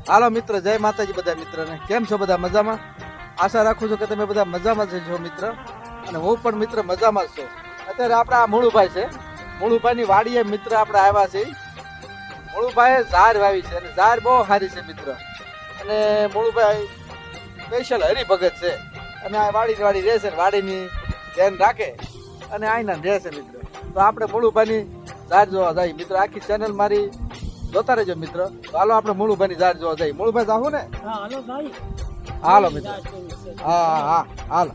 હાલો મિત્ર, જય માતાજી બધા મિત્રને. કેમ છો બધા? મજામાં? આશા રાખું છું કે તમે બધા મજામાં જ છો મિત્ર, અને હું પણ મિત્ર મજામાં જ છું. અત્યારે આપણા મુળુભાઈ છે, મુળુભાઈની વાડીએ મિત્ર આપણે આવ્યા છે. મુળુભાઈએ ઝાર વાવી છે અને ઝાર બહુ સારી છે મિત્ર. અને મુળુભાઈ સ્પેશિયલ હરિભગત છે અને આ વાડી રહે છે, વાડીની ધ્યાન રાખે અને આઈના રહે છે મિત્ર. તો આપણે મુળુભાઈની ઝાર જોવા જાય મિત્ર. આખી ચેનલ મારી જોતા રહેજો મિત્ર. તો હાલો આપણે મુળુભાઈની ઝાર જોવા જઈએ. મુળુભાઈ જાવું ને? હાલો ભાઈ, હાલો મિત્ર. હા હાલો.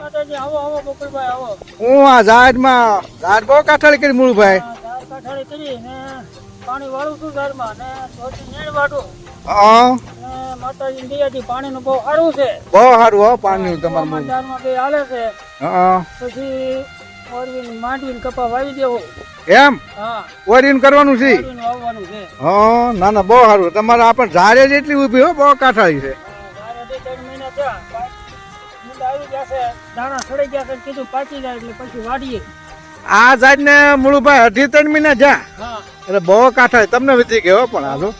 માતાજી આવો આવો ગોકુલભાઈ આવો. હું આ ઝાડમાં ઝાડ બહુ કાઠાળી કરી મુળુભાઈ. ઝાડ કાઠાળી કરી ને પાણી વાળું છું ઝાડમાં ને થોડી નેણ વાટું હા, ને માતાજીની દયાથી પાણીનું બહુ સારું છે. બહુ સારું હો પાણીનું તમારું મુળ. ઝાડમાં બે હાલે છે. હા પછી ઓરવીને માંડવીને કપા વાવી દેવું. એમ હા, ઓરીન કરવાનું છે. ઓરવીને વાવવાનું છે. હા ના ના, બહુ સારું. તમારે આપણ ઝાડે જ એટલી ઊભી હો, બહુ કાઠાળી છે. ઝાડ હજી 3 મહિના થયા. મુંડા આવી ગયા છે, દાણા સડી ગયા છે, કીધું પાકી જાય એટલે પછી વાડીએ. આ ઝાડ ને મુળુભાઈ 2.5-3 મહિના જા હા, એટલે બહુ કાઠાળી તમને વધી ગયો પણ હાલો.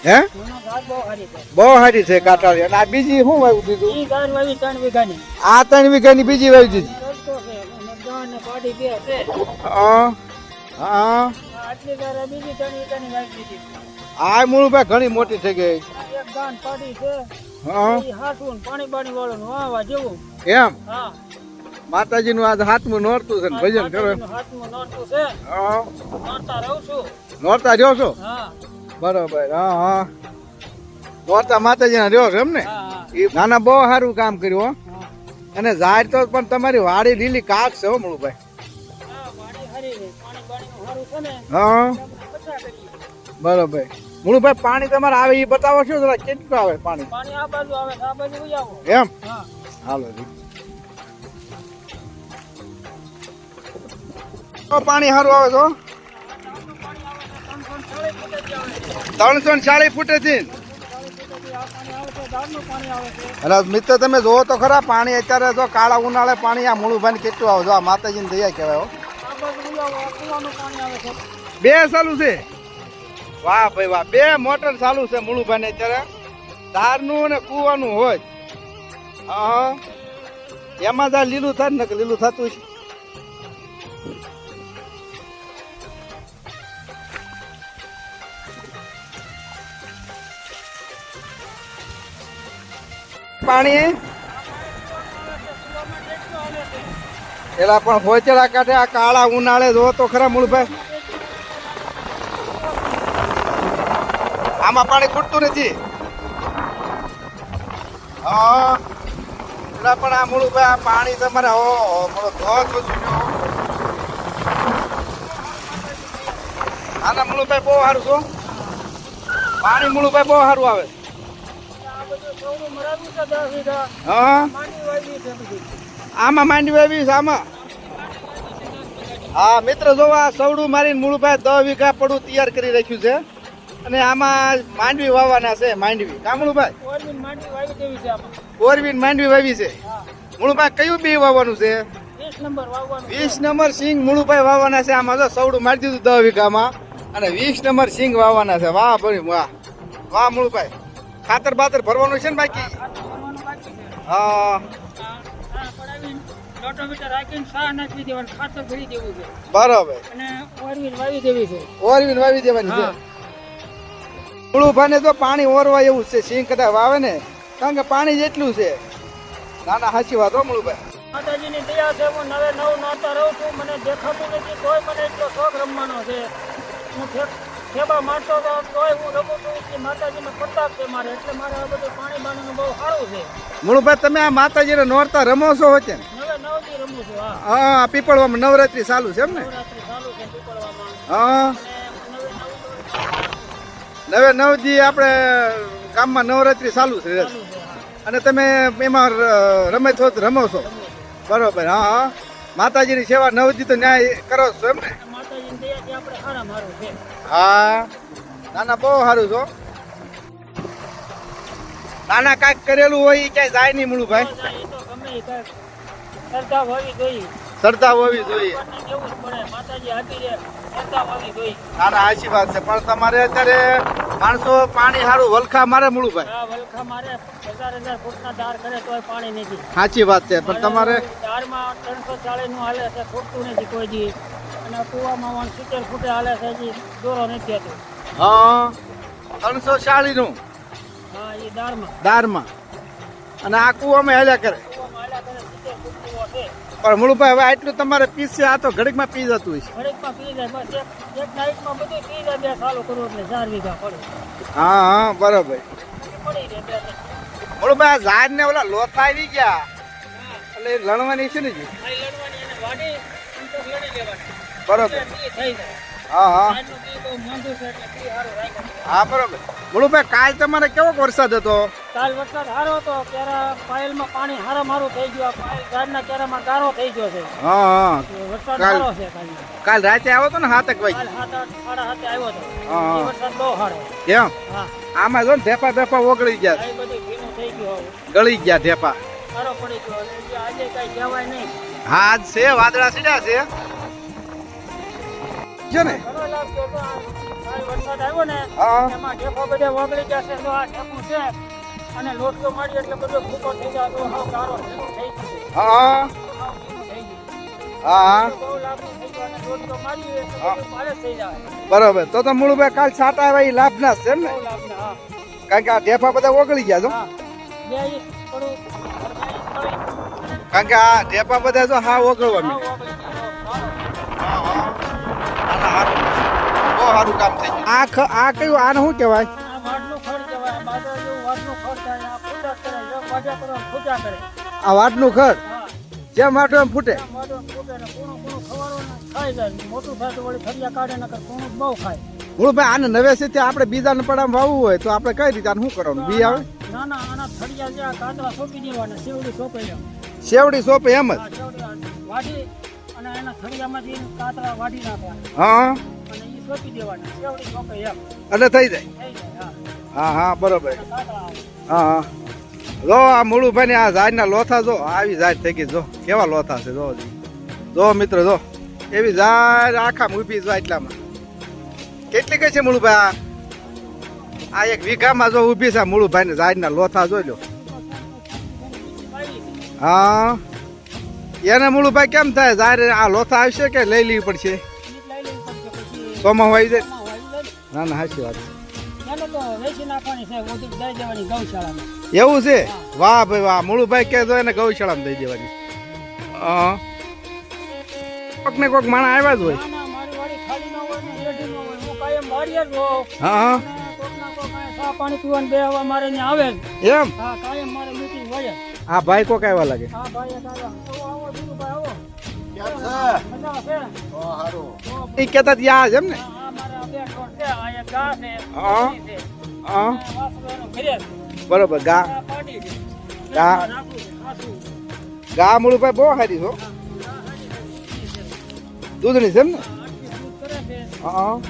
હે ઘણા ઝાડ બહુ સારી છે. બહુ સારી છે કાઠાળી. અને આ બીજી શું વાવી દીધું? ઈ ઝાડ વાવી 3 વીઘાની. આ 3 વીઘાની બીજી વાવી દીધી. રસ્તો છે અને ગાં ને પાડી બે છે. હા હા, આટલી ઝાડ બીજી 3 વીઘાની વાવી દીધી. આ મુળુભાઈ ઘણી મોટી થઈ ગઈ. આ એક ગાં ને પાડી છે. હા ઈ હાથું ને પાણી બાણી વાળું ને વાવા જેવું. એમ હા, માતાજીનું આજ હાથમું નોરતું છે ને ભજન કરો. માતાજીનું હાથમાં નોરતું છે. હા, નોરતા રહું છું. નોરતા રહ્યો છો? હા બરોબર. હા હા, નોરતા માતાજીના રહ્યો છો એમ ને? હા હા એ નાના બહુ સારું કામ કર્યું હો. હા. અને ઝાડ તો પણ તમારી વાડી લીલી કાચ છે હો મુળુભાઈ. હા, પાણી હારી છે. પાણી બાણીનું હારું છે ને હા એટલે આપણે પછા કરીએ. બરોબર. મુળુભાઈ પાણી તમારે આવે એ બતાવો છો જરા, કેટલું આવે પાણી? પાણી આ બાજુ આવે છે, આ બાજુ ઉઈ આવો. એમ હા, હાલો પાણી સારું આવે તો ઝાડનું પાણી આવે છે. 340 ફૂટેથી આવે છે. 340 ફૂટેથી. 340 ફૂટેથી આ પાણી આવે છે. ઝાડનું પાણી આવે છે. અરે મિત્ર તમે જોવો તો ખરા, પાણી અત્યારે તો કાળા ઉનાળે પાણી આ મુળુભાઈ કેટલું આવે. જો આ માતાજીની દયા કહેવાય હો. આ બાજુ ઉઈ આવો. આ કૂવાનું પાણી આવે છે. 2 ચાલુ છે. વાહ ભાઈ વાહ, 2 મોટર ચાલુ છે મુળુભાઈ ને અત્યારે. ધારનું અને કૂવાનું હોય. હા, એમાં જ લીલું થાય ને, લીલું થતું છે. પાણી પેલા પણ હોચડા કાઢે આ કાળા ઉનાળે જો તો ખરા મુળભાઈ. આમાં પાણી ખૂટતું નથી. હા, પેલા પણ આ મુળભાઈ આ પાણી તમારે આના મુળભાઈ બહુ સારું છો. પાણી મુળભાઈ બહુ સારું આવે. આ બધું સૌનું મરાવ્યું છે 10 વીઘા. હા, માંડવી વાવી છે બધી. આમાં માંડવી વાવી છે આમાં. હા મિત્ર, જો આ સવડું મારીને મુળભાઈ 10 વીઘા પડું તૈયાર કરી રાખ્યું છે. અને આમાં માંડવી વાવવાના છે. માંડવી કા મુળભાઈ? ઓરવીને માંડવી વાવી દેવી છે આમાં. ઓરવીન માંડવી વાવી છે. હા, મુળભાઈ કયું બી વાવવાનું છે? 20 નંબર વાવવાનું છે. 20 નંબર સિંગ મુળભાઈ વાવવાના છે. આમાં જો સવડું મારી દીધું 10 વીઘામાં અને 20 નંબર સિંગ વાવવાના છે. વાહ ભાઈ વાહ, વાહ મુળભાઈ. ખાતર બાતર ભરવાનું છે ને બાકી? ખાતર ભરવાનું બાકી છે. હા આ પડાવીને રોટોમીટર રાખીને સાર નાખી દેવાનું, ખાતર ભરી દેવું છે બરોબર. અને ઓરવીને વાવી દેવી છે. ઓરવીન વાવી દેવાની છે. હા. મુળભાઈ ને તો પાણી ઓરવા એવું છે. સિંગ કદાચ વાવે ને, કારણ કે પાણી જેટલું છે. ના ના, સાચી વાત હો મુળભાઈ. માતાજીની દયા છે. હું નવે નવ નાતા રહું છું. મને દેખાતું નથી તોય મને એટલો શોખ રમવાનો છે. હું ખેબા મારતો હતો તોય હું રમું છું કે માતાજીનો પ્રતાપ છે મારે, એટલે મારે આ બધું પાણી બાણીનું બહુ સારું છે. મુળભાઈ તમે આ માતાજીને નોરતા રમો છો હોતે ને? નવે 9 દી રમું છું. હા, હા, પીપળવામાં નવરાત્રી ચાલુ છે એમ ને? નવરાત્રી ચાલુ છે પીપળવામાં. હા, અને નવે 9 9 દી આપણે ગામમાં નવરાત્રી ચાલુ છે. ચાલુ છે. હા, અને તમે એમાં રમો છો? બરોબર. હા હા, માતાજીની સેવા નવજી તો ન્યાય કરો છો એમ ને? માતાજીની દયાથી આપણે સારા મારું છે. હા નાના બહુ સારું છો. નાના કાંઈક કરેલું હોય એ ક્યાંય જાય નહીં મૂળું ભાઈ. એ તો ગમે એ કાંઈક શ્રદ્ધા હોવી જોઈએ. શ્રદ્ધા હોવી જોઈએ. આપણને કેવું જ પડે માતાજી આપી દે શ્રદ્ધા હોવી જોઈએ. નાના સાચી વાત છે, પણ તમારે અત્યારે માણસો પાણી સારું વલખા મારે મૂળું ભાઈ. આ વલખા મારે 1000 ફૂટના દાર કરે તોય પાણી નથી. સાચી વાત છે, પણ તમારે દારમાં 340 નું હાલે છે, ખૂટતું નથી કોઈ દી. અને કુવામાં 70 ફૂટે હાલે છે, હજી દોરો નથી થતો. હા 340 નું હા એ દારમાં દારમાં અને આ કુવામાં હેલ્યા કરે. કુવામાં હાલ્યા કરે 70 ફૂટ કૂવો છે. પણ મૂળભાઈ હવે આટલું તમારે પીસે આ તો ઘડીકમાં પી જતું હોય છે. ઘડીકમાં પી જાય બસ એક નાઈટમાં બધું પી જાય. 2 સાલો કરવું એટલે 4 વીઘા પડે હા હા બરોબર. પડી રહે 2 મૂળભાઈ આ ઝાડ ને ઓલા લોથા આવી ગયા એટલે એ લણવાની છે ને જી. લડવાની અને વાડી અંતર લડી લેવાની બરોબર. એટલે થઈ જાય. હા હા આજનું બી બહુ મોંઘું છે એટલે બી સારું રાખ્યું. હા બરોબર. મૂળભાઈ કાલ તમારે કેવો વરસાદ હતો? કાલ વરસાદ સારો હતો. ક્યારે પાયલમાં પાણી હારા મારું થઈ ગયું. આ પાયલ ઝાડના ક્યારામાં ગારો થઈ ગયો છે. હા હા વરસાદ કાલ- સારો છે કાલ. કાલ રાતે આવ્યો હતો ને 7 વાગે. કાલ 7-8 સાડા 7 આવ્યો હતો. હા. એ વરસાદ બહુ સારો. કેમ હા આમાં જો ને ઢેપા ઢેપા ઓગળી ગયા, આ બધું ભીનું થઈ ગયું હવે. ગળી ગયા ઢેપા. સારો પડી ગયો. એટલે આજે કઈ કહેવાય નહીં. હા આજ છે વાદળા સીડ્યા છે છે ને. ઘણો લાભ થયો તો. કાલ વરસાદ આવ્યો ને હા એમાં ઢેફા બધા ઓગળી ગયા છે. તો આ ઢેફું છે અને લોટલો મારી એટલે બધો ભૂકો થઈ જાય. તો હાવ ગારો ભીનું થઈ ગયું છે. હા હાવ ભીનું થઈ ગયું. હા બહુ લાભ થઈ ગયો અને લોટલો મારી એટલે બધું પાળે થઈ જાય. બરોબર. તો મૂળભાઈ કાલ સાટા આવ્યા એ લાભ ના છે એમ ને? બહુ લાભ ને હા કારણ કે આ ઢેફા બધા ઓગળી ગયા છો. હા 2 ઇંચ થોડું 2 ઇંચ થોડી કારણ કે આ ઢેપા બધા જો હા ઓગળવા હાવ માંડ્યા. ઓગળી ગયું. બહુ સારું કામ થઈ ગયું. આ કયું આને શું કહેવાય? આ વાડનું ખડ કહેવાય. બાજરા જેવું વાડનું ખડ થાય. આ પૂજા કરે. જો વાજા કરવા પૂજા કરે. આ વાટનું ખડ હા જેમ વાટો એમ ફૂટે. આમ વાડું ફૂટે ને કૂણું કૂણું ખવાડો ને ખાઈ જાય. મોટું થાય તો વળી ફરિયા કાઢે નકર કૂણું બહુ ખાય. મૂળભાઈ આને નવેસરથી આપણે બીજાને પડામાં વાવવું હોય તો આપણે કઈ રીતે આને શું કરવાનું? બી આવે ના ના આના ફરિયા જે આ કાતરા સોંપી દેવાના. સેવડી સોંપી દેવા. શેવડી સોંપે એમ જ. આ સેવડી વાઢી અને એના ફરિયામાંથી કાતરા વાઢી નાખવાના હા અને એ સોંપી દેવાના. સેવડી સોંપે એમ એટલે થઈ જાય. થઈ જાય. હા હા હા બરોબર. અને કાતરા આવે. હા હા જો આ મૂળુભાઈ આ ઝાડના લોથા જો આવી ઝાડ થઈ ગઈ. જો કેવા લોથા છે જો જો મિત્રો જો એવી ઝાડ આખા ઊભી જો એટલામાં. કેટલી કઈ છે મૂળુભાઈ? આ 1 વીઘામાં જો ઊભી છે મૂળુભાઈ ને ઝાડના લોથા જોઈ લો. હા એને મૂળુભાઈ કેમ થાય? ઝાડ આ લોથા આવશે કે લઈ લેવી પડશે? સોમાં આવી જાય. ના ના સાચી વાત છે. એને તો વેચી નાખવાની છે. ઓછી દઈ દેવાની ગૌશાળામાં. એવું છે? વાહ ભાઈ વાહ. મૂળુભાઈ કે તો એને ગૌશાળામાં દઈ દેવાની. હા કોક ને કોક માણસ આવ્યા જ હોય. ના ના મારી વાડી ખાલી ન હોય ને રેડી ન હોય. હું કાયમ વાડીએ જ હોઉં. હા હા અને કોક ના કોક અહીંયા ચા પાણી પીવાનું 2 હવા મારે ત્યાં આવે જ. એમ. હા કાયમ મારે મીટિંગ હોય જ. આ ભાઈ કોક આવ્યા લાગે. હા ભાઈ એક આવ્યા. આવો ધીરુભાઈ આવો. મજા છે. એ કેતા યાદ એમ ને. હા મારા 2 છોડ છે. આ એક ગા છે. હા. ઈ છે. હા અને વાસળો એનો ઘરે છે. બરોબર. ગા આ પાડી છે. ગા. નાખું છે. ખાસું. ગા મૂળુભાઈ બહુ સારી છો. દૂધની છે એમ ને. આટલી દૂધ કરે છે. હા અને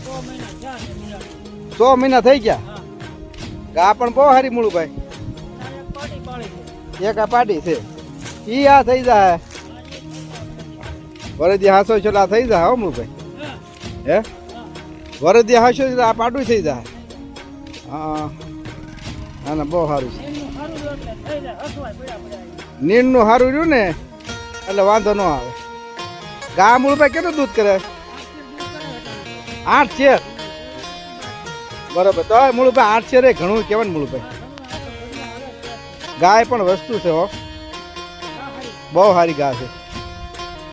6 મહિના થયા છે મિલાડી. 100 મહિના થઈ ગયા. હા ગા પણ બહુ સારી મૂળુભાઈ. અને એક પાડી પાડી છે. એક આ પાડી છે ઈ આ થઈ જાય. વરદી હાસો છેલ્લા થઈ જાય હો મૂળભાઈ. હા હે હા વરદી હાસો આ પાડું થઈ જાય. હા ના ના બહુ સારું છે. એમનું સારું રહ્યું એટલે થઈ જાય. હસવાય પડ્યા પડ્યા. નીણનું સારું રહ્યું ને એટલે વાંધો ન આવે. ગા મૂળભાઈ કેટલું દૂધ કરે? 8 શેર. બરોબર. તો મૂળભાઈ 8 શેર એ ઘણું કહેવાય ને મૂળભાઈ. ગાય પણ વસ્તુ છે હો. બહુ સારી ગા છે.